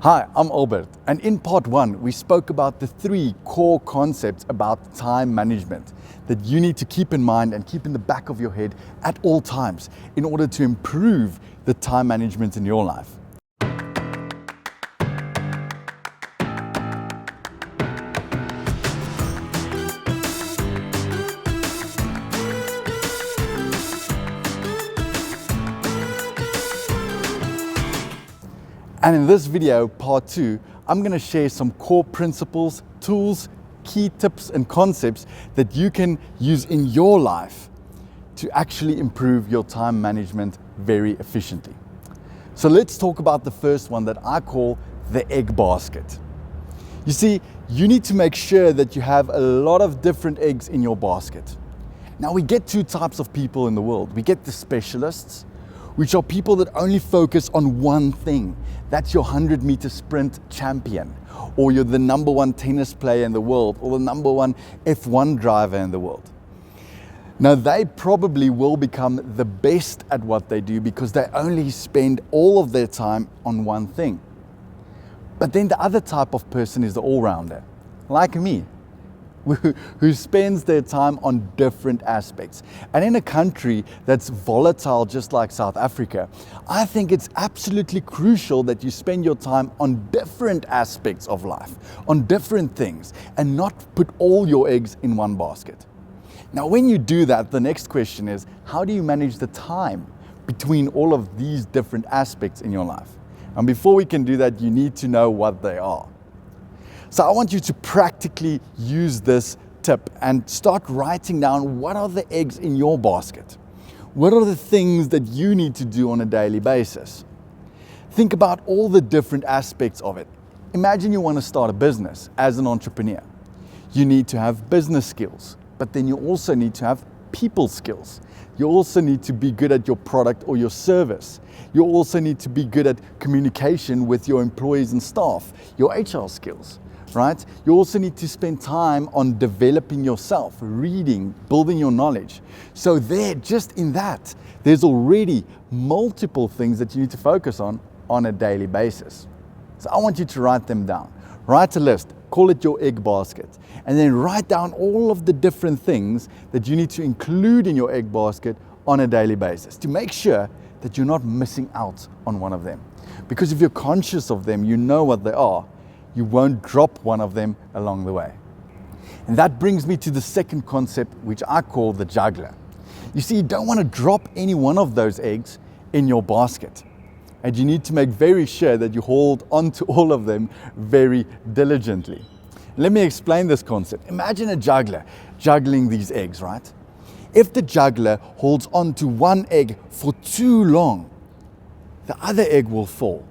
Hi, I'm Albert, and in part one, we spoke about the 3 core concepts about time management that you need to keep in mind and keep in the back of your head at all times in order to improve the time management in your life. And in this video, part 2, I'm going to share some core principles, tools, key tips and concepts that you can use in your life to actually improve your time management very efficiently. So let's talk about the first one that I call the egg basket. You see, you need to make sure that you have a lot of different eggs in your basket. Now we get 2 types of people in the world. We get the specialists, which are people that only focus on one thing. That's your 100-meter sprint champion, or you're the number 1 tennis player in the world, or the number 1 F1 driver in the world. Now they probably will become the best at what they do because they only spend all of their time on one thing. But then the other type of person is the all-rounder, like me, who spends their time on different aspects. And in a country that's volatile just like South Africa, I think it's absolutely crucial that you spend your time on different aspects of life, on different things, and not put all your eggs in one basket. Now, when you do that, the next question is, how do you manage the time between all of these different aspects in your life? And before we can do that, you need to know what they are. So I want you to practically use this tip and start writing down what are the eggs in your basket. What are the things that you need to do on a daily basis? Think about all the different aspects of it. Imagine you want to start a business as an entrepreneur. You need to have business skills, but then you also need to have people skills. You also need to be good at your product or your service. You also need to be good at communication with your employees and staff, your HR skills. Right? You also need to spend time on developing yourself, reading, building your knowledge. So just in that, there's already multiple things that you need to focus on a daily basis. So I want you to write them down. Write a list, call it your egg basket, and then write down all of the different things that you need to include in your egg basket on a daily basis to make sure that you're not missing out on one of them. Because if you're conscious of them, you know what they are, you won't drop one of them along the way. And that brings me to the second concept, which I call the juggler. You see, you don't want to drop any one of those eggs in your basket. And you need to make very sure that you hold on to all of them very diligently. Let me explain this concept. Imagine a juggler juggling these eggs, right? If the juggler holds on to one egg for too long, the other egg will fall,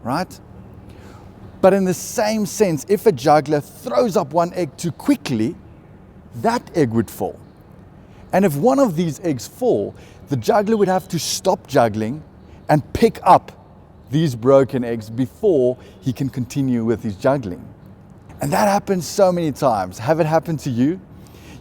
right? But in the same sense, if a juggler throws up one egg too quickly, that egg would fall. And if one of these eggs fall, the juggler would have to stop juggling and pick up these broken eggs before he can continue with his juggling. And that happens so many times. Have it happen to you?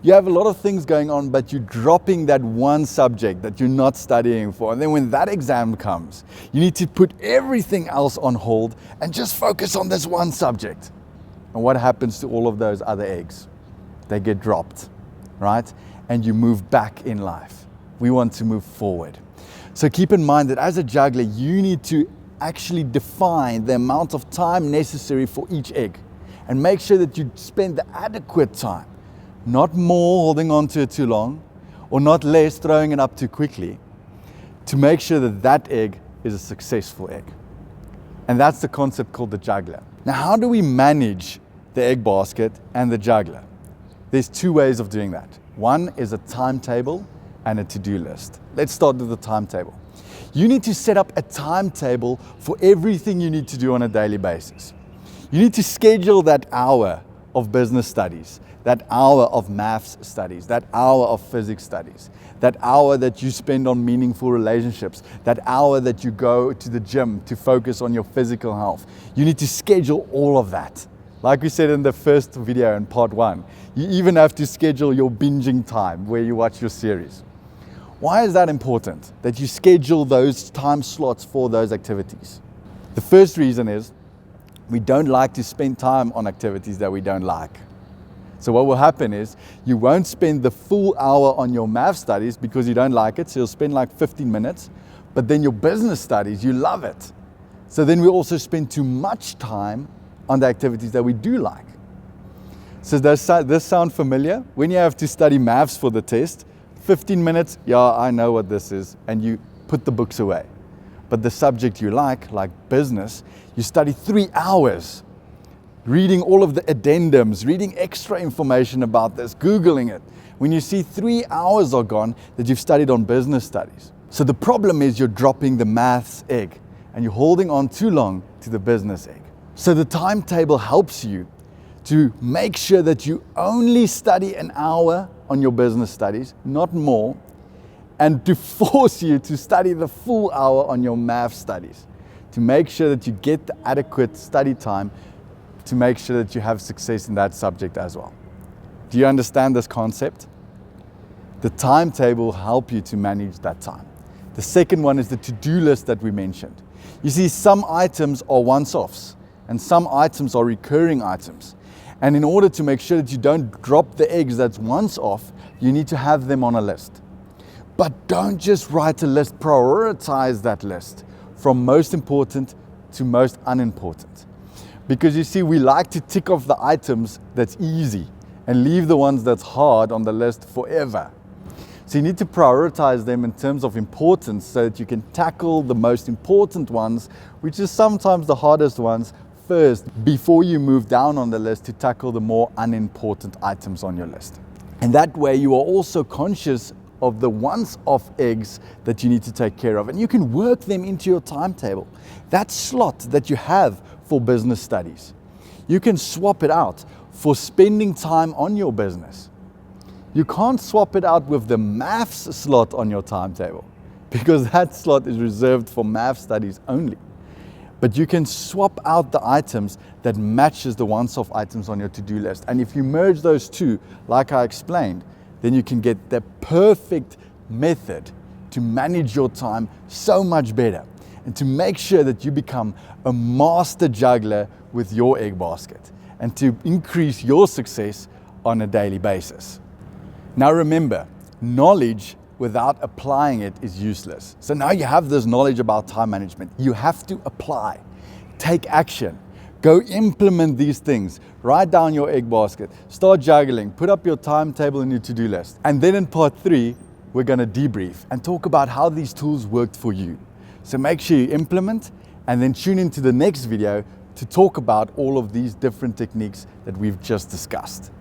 You have a lot of things going on, but you're dropping that one subject that you're not studying for. And then when that exam comes, you need to put everything else on hold and just focus on this one subject. And what happens to all of those other eggs? They get dropped, right? And you move back in life. We want to move forward. So keep in mind that as a juggler, you need to actually define the amount of time necessary for each egg and make sure that you spend the adequate time. Not more holding on to it too long, or not less throwing it up too quickly, to make sure that that egg is a successful egg. And that's the concept called the juggler. Now, how do we manage the egg basket and the juggler? There's 2 ways of doing that. One is a timetable and a to-do list. Let's start with the timetable. You need to set up a timetable for everything you need to do on a daily basis. You need to schedule that hour of business studies, that hour of maths studies, that hour of physics studies, that hour that you spend on meaningful relationships, that hour that you go to the gym to focus on your physical health. You need to schedule all of that. Like we said in the first video in part 1, you even have to schedule your binging time where you watch your series. Why is that important, that you schedule those time slots for those activities? The first reason is We don't like to spend time on activities that we don't like. So what will happen is you won't spend the full hour on your math studies because you don't like it. So you'll spend like 15 minutes, but then your business studies, you love it. So then we also spend too much time on the activities that we do like. So does this sound familiar? When you have to study maths for the test, 15 minutes, yeah, I know what this is, and you put the books away. But the subject you like business, you study 3 hours, reading all of the addendums, reading extra information about this, Googling it. When you see 3 hours are gone that you've studied on business studies. So the problem is you're dropping the maths egg and you're holding on too long to the business egg. So the timetable helps you to make sure that you only study an hour on your business studies, not more, and to force you to study the full hour on your math studies, to make sure that you get the adequate study time to make sure that you have success in that subject as well. Do you understand this concept? The timetable will help you to manage that time. The second one is the to-do list that we mentioned. You see, some items are once-offs and some items are recurring items. And in order to make sure that you don't drop the eggs that's once off, you need to have them on a list. But don't just write a list, prioritize that list from most important to most unimportant. Because you see, we like to tick off the items that's easy and leave the ones that's hard on the list forever. So you need to prioritize them in terms of importance so that you can tackle the most important ones, which is sometimes the hardest ones, first before you move down on the list to tackle the more unimportant items on your list. And that way you are also conscious of the once-off eggs that you need to take care of, and you can work them into your timetable. That slot that you have for business studies, you can swap it out for spending time on your business. You can't swap it out with the maths slot on your timetable because that slot is reserved for math studies only. But you can swap out the items that matches the once-off items on your to-do list. And if you merge those two, like I explained, then you can get the perfect method to manage your time so much better and to make sure that you become a master juggler with your egg basket and to increase your success on a daily basis. Now remember, knowledge without applying it is useless. So now you have this knowledge about time management. You have to apply, take action, go implement these things, write down your egg basket, start juggling, put up your timetable and your to-do list. And then in part 3, we're gonna debrief and talk about how these tools worked for you. So make sure you implement and then tune into the next video to talk about all of these different techniques that we've just discussed.